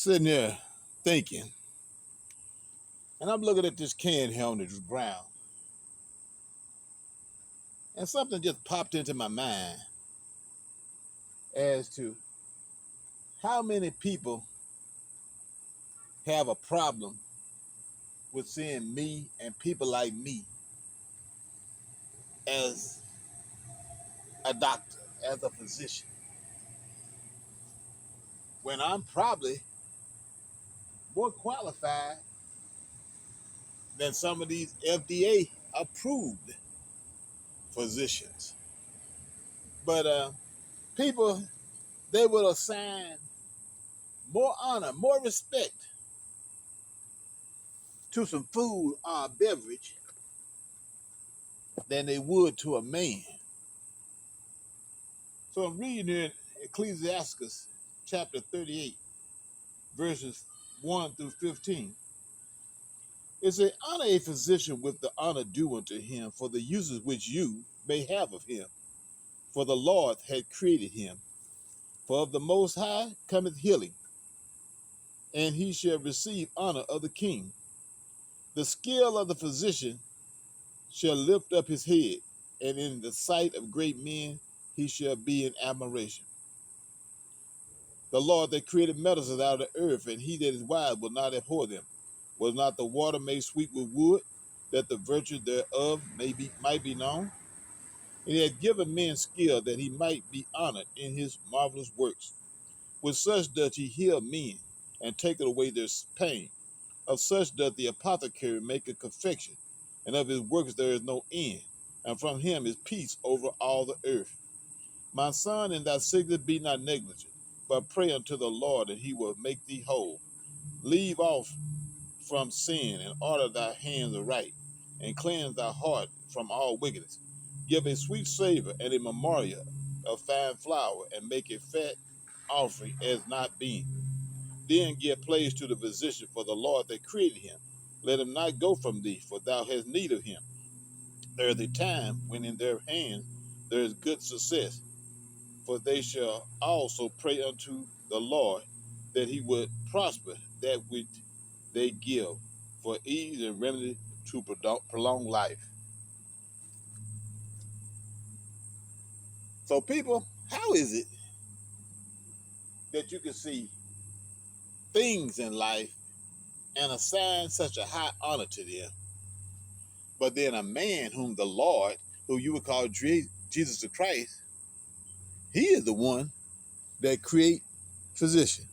sitting there thinking, and I'm looking at this can here on the ground, and something just popped into my mind as to how many people have a problem with seeing me and people like me as a doctor, as a physician, when I'm probably more qualified than some of these FDA approved physicians. But people, they will assign more honor, more respect to some food or a beverage than they would to a man. So I'm reading here in Ecclesiasticus chapter 38, verses 1 through 15. It says, honor a physician with the honor due unto him for the uses which you may have of him. For the Lord had created him. For of the Most High cometh healing, and he shall receive honor of the king. The skill of the physician shall lift up his head, and in the sight of great men he shall be in admiration. The Lord that created medicines out of the earth, and he that is wise will not abhor them. Was not the water made sweet with wood, that the virtue thereof might be known? And he had given men skill that he might be honored in his marvelous works. With such doth he heal men, and taketh away their pain. Of such doth the apothecary make a confection, and of his works there is no end, and from him is peace over all the earth. My son, in thy sickness be not negligent, but pray unto the Lord, and he will make thee whole. Leave off from sin, and order thy hands aright, and cleanse thy heart from all wickedness. Give a sweet savor and a memorial of fine flour, and make a fat offering as not being. Then give place to the physician, for the Lord that created him. Let him not go from thee, for thou hast need of him. There is a time when in their hands there is good success, for they shall also pray unto the Lord that he would prosper that which they give, for ease and remedy to prolong life. So, people, how is it that you can see things in life and assign such a high honor to them, but then a man whom the Lord, who you would call Jesus the Christ, he is the one that create physician?